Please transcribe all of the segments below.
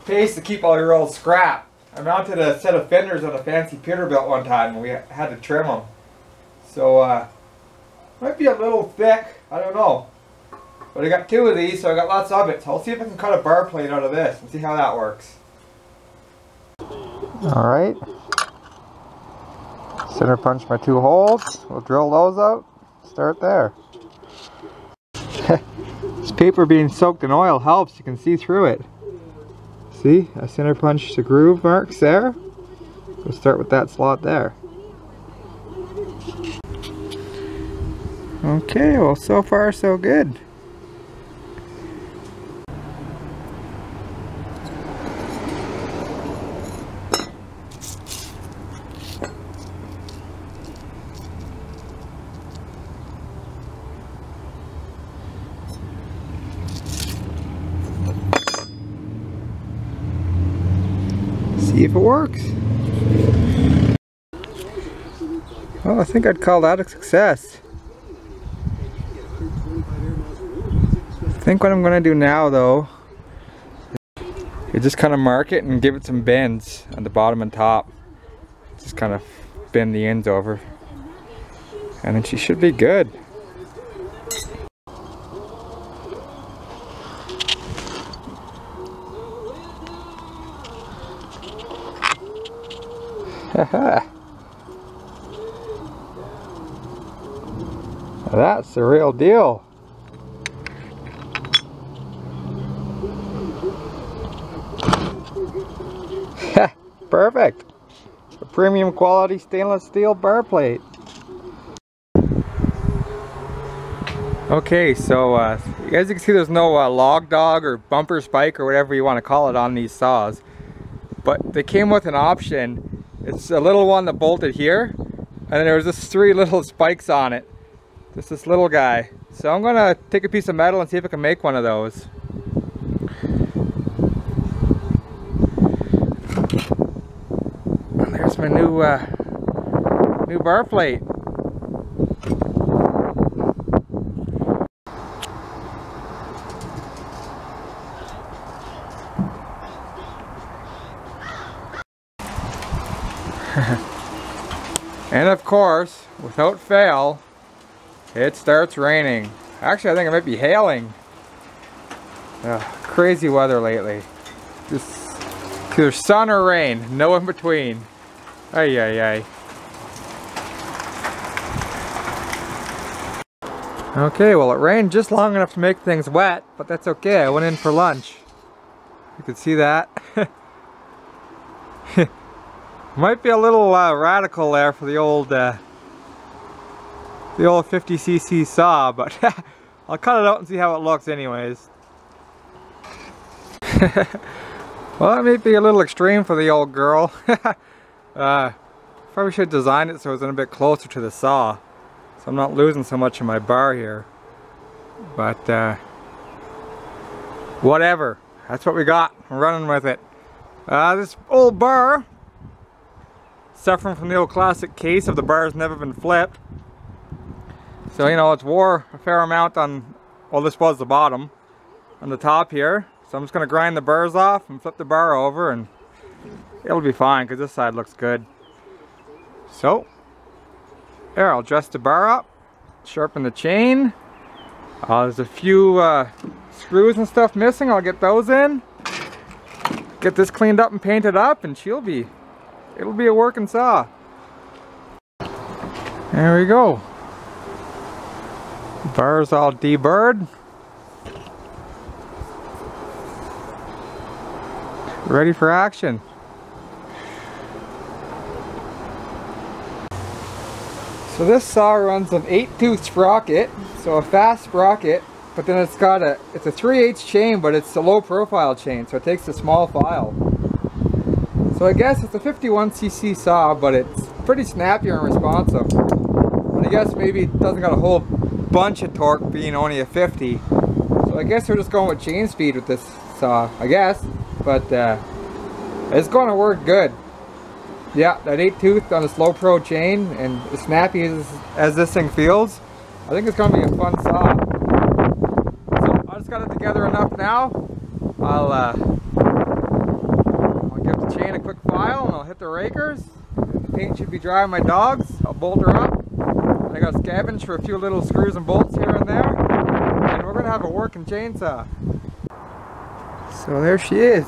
paste to keep all your old scrap. I mounted a set of fenders on a fancy Peterbilt one time and we had to trim them. So, might be a little thick, I don't know. But I got 2 of these, so I got lots of it. So I'll see if I can cut a bar plate out of this and see how that works. Alright. Center punch my 2 holes. We'll drill those out. Start there. This paper being soaked in oil helps. You can see through it. See? I center punch the groove marks there. We'll start with that slot there. Okay, well so far so good. See if it works. Well, I think I'd call that a success. I think what I'm going to do now though is just kind of mark it and give it some bends on the bottom and top. Just kind of bend the ends over. And then she should be good. That's the real deal. Perfect. A premium quality stainless steel bar plate. Okay, so as you can see, there's no log dog or bumper spike or whatever you want to call it on these saws. But they came with an option. It's a little one that bolted here, and then there was just 3 little spikes on it. Just this little guy. So I'm gonna take a piece of metal and see if I can make one of those. And there's my new bar plate. And of course, without fail, it starts raining. Actually, I think it might be hailing. Crazy weather lately. Just either sun or rain, no in between. Ay ay ay. Okay, well it rained just long enough to make things wet, but that's okay. I went in for lunch. You can see that. Might be a little radical there for the old 50cc saw, but I'll cut it out and see how it looks anyways. Well, that may be a little extreme for the old girl. Probably should design it so it's a bit closer to the saw, so I'm not losing so much of my bar here. But whatever, that's what we got. I'm running with it. This old bar, suffering from the old classic case of the bar's never been flipped. So, you know, it's wore a fair amount on, well, this was the bottom, on the top here. So I'm just going to grind the burrs off and flip the bar over and it'll be fine because this side looks good. So, there, I'll dress the bar up, sharpen the chain. There's a few screws and stuff missing. I'll get those in. Get this cleaned up and painted up and it'll be a working saw. There we go. Bar's all deburred. Ready for action. So this saw runs an 8-tooth sprocket, so a fast sprocket, but then it's a 3/8 chain, but it's a low profile chain, so it takes a small file. So I guess it's a 51cc saw, but it's pretty snappy and responsive. And I guess maybe it doesn't got a whole bunch of torque being only a 50. So I guess we're just going with chain speed with this saw, I guess. But it's going to work good. Yeah, that 8-tooth on a slow pro chain, and as snappy as this thing feels, I think it's going to be a fun saw. So I just got it together enough now. I'll paint should be dry on my dogs. I'll bolt her up. I got scavenged for a few little screws and bolts here and there. And we're gonna have a working chainsaw. So there she is.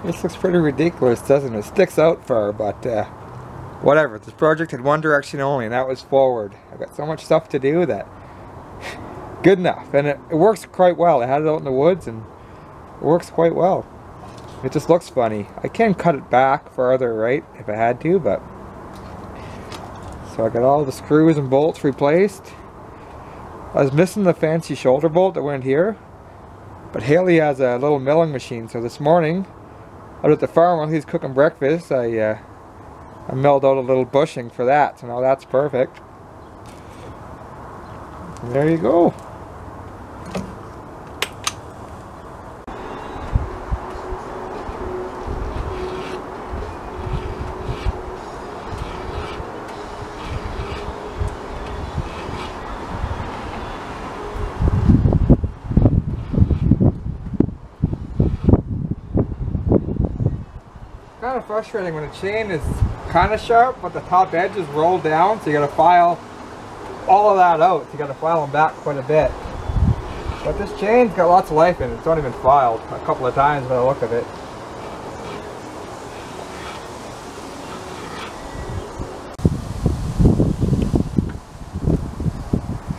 This looks pretty ridiculous, doesn't it? It sticks out far, but whatever. This project had one direction only, and that was forward. I've got so much stuff to do that good enough, and it works quite well. I had it out in the woods, and it works quite well. It just looks funny. I can cut it back farther, right, if I had to, but so I got all the screws and bolts replaced. I was missing the fancy shoulder bolt that went here, but Haley has a little milling machine, so this morning out at the farm while he's cooking breakfast, I milled out a little bushing for that, so now that's perfect. And there you go. Kind of frustrating when a chain is kind of sharp, but the top edge is rolled down, so you got to file all of that out. So you got to file them back quite a bit. But this chain's got lots of life in it. It's only been filed a couple of times by the look of it.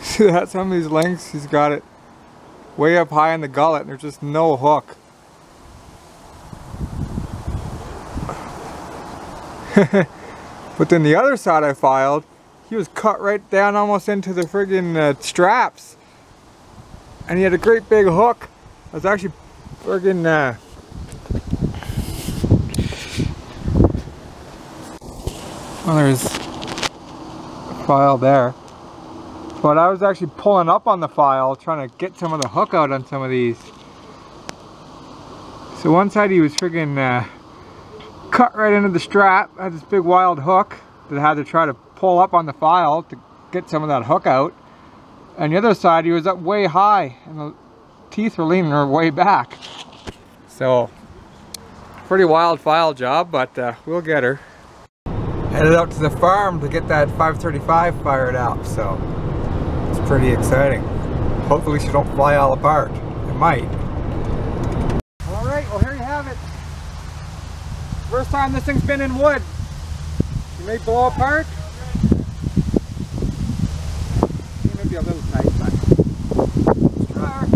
See that? Some of these lengths, he's got it way up high in the gullet, and there's just no hook. But then the other side I filed, he was cut right down almost into the friggin' straps, and he had a great big hook. I was actually friggin' well, there's a file there, but I was actually pulling up on the file trying to get some of the hook out on some of these. So one side he was friggin' cut right into the strap. I had this big wild hook that I had to try to pull up on the file to get some of that hook out. And the other side, he was up way high and the teeth were leaning way back. So, pretty wild file job, but we'll get her. Headed out to the farm to get that 535 fired up, so it's pretty exciting. Hopefully she don't fly all apart. It might. Alright, well here you have it. First time this thing's been in wood. You may blow apart. It may be a little tight, but let's try.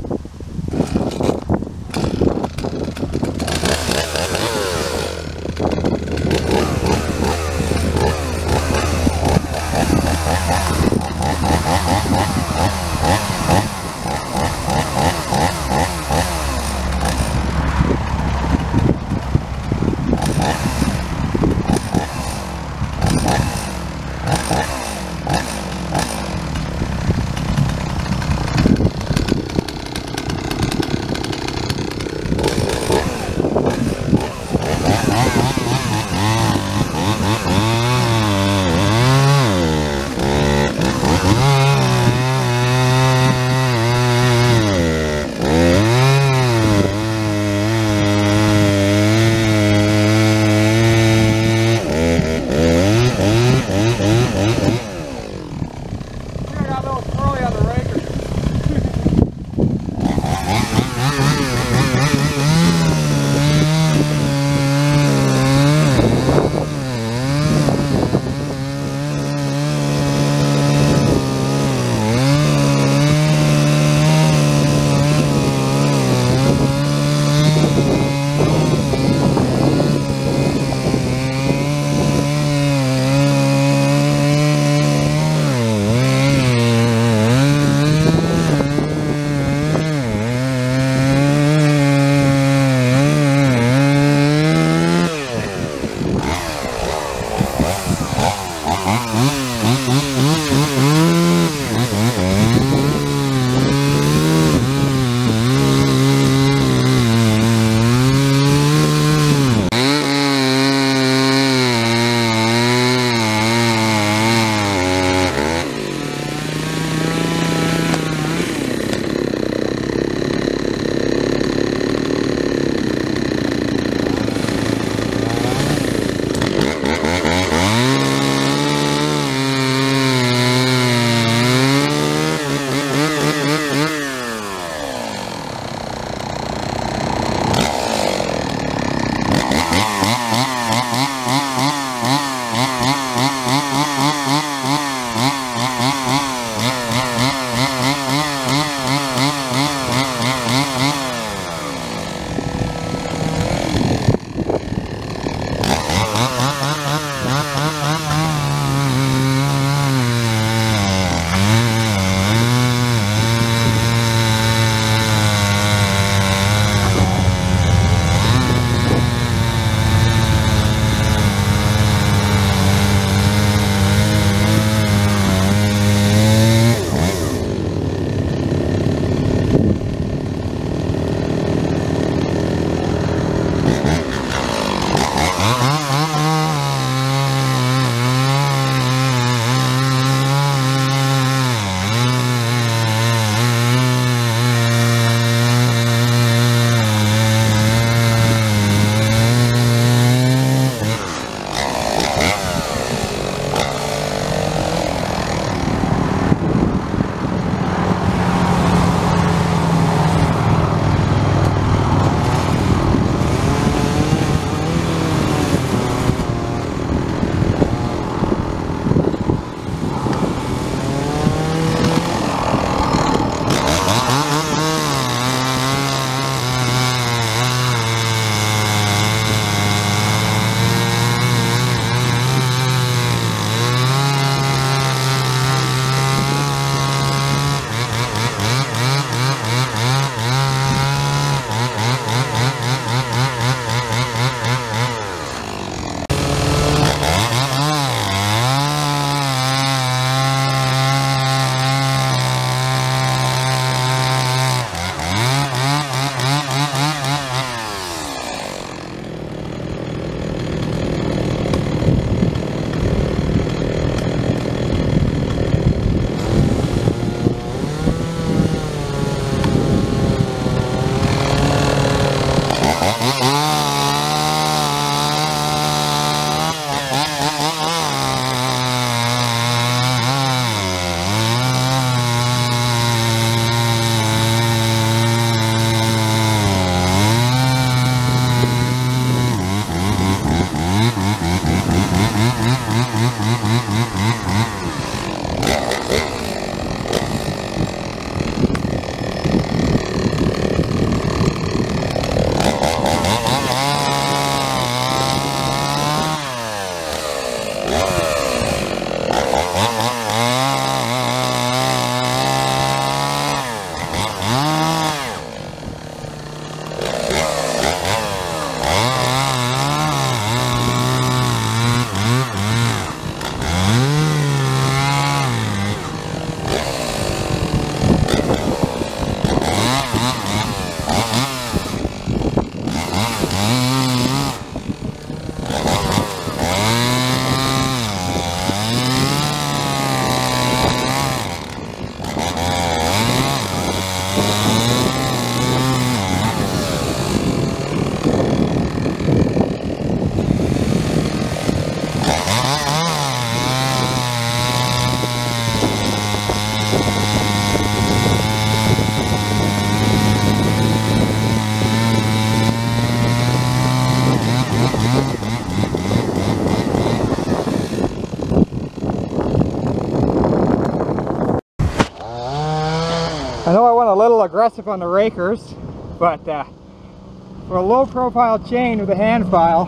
I know I went a little aggressive on the rakers, but for a low profile chain with a hand file,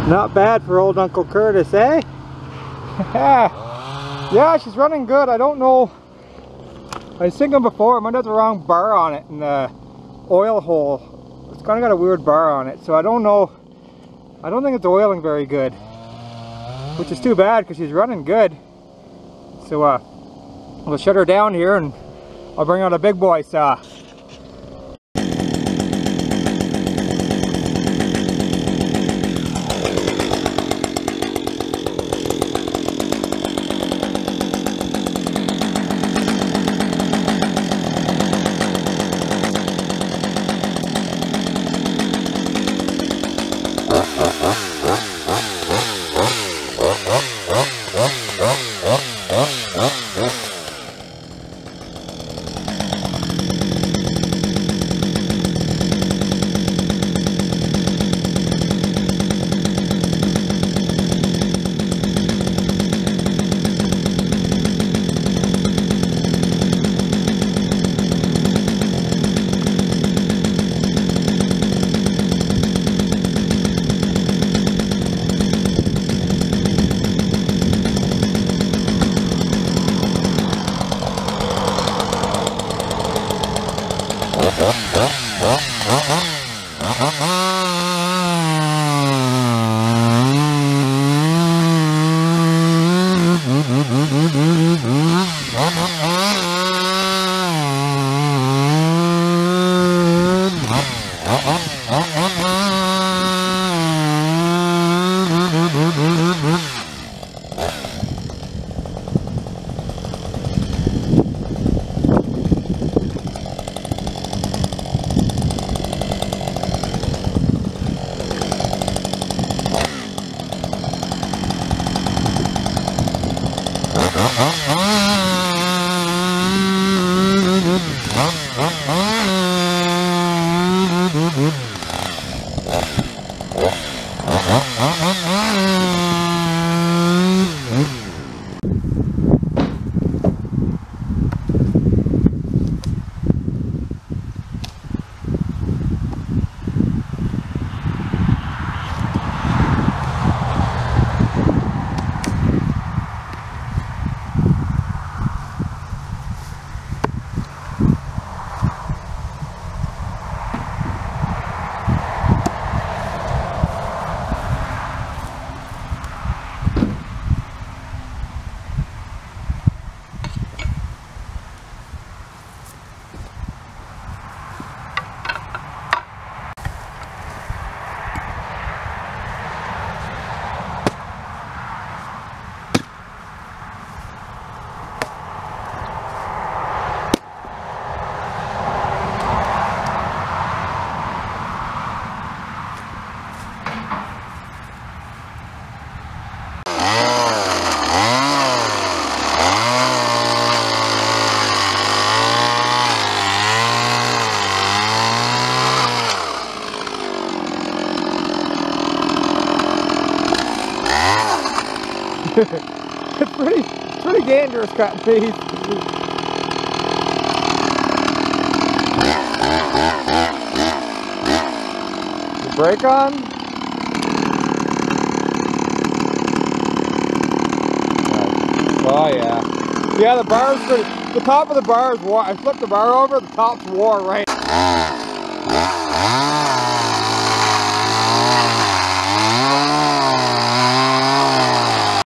not bad for old Uncle Curtis, eh? Yeah, she's running good. I don't know. I was thinking before, I might have the wrong bar on it in the oil hole. It's kind of got a weird bar on it, so I don't know. I don't think it's oiling very good, which is too bad because she's running good. So we'll shut her down here and I'll bring out a big boy saw. It's pretty dangerous cutting these. The brake on? Oh yeah. Yeah, the bar's pretty, the top of the bar is wore. I flipped the bar over, the top's wore right.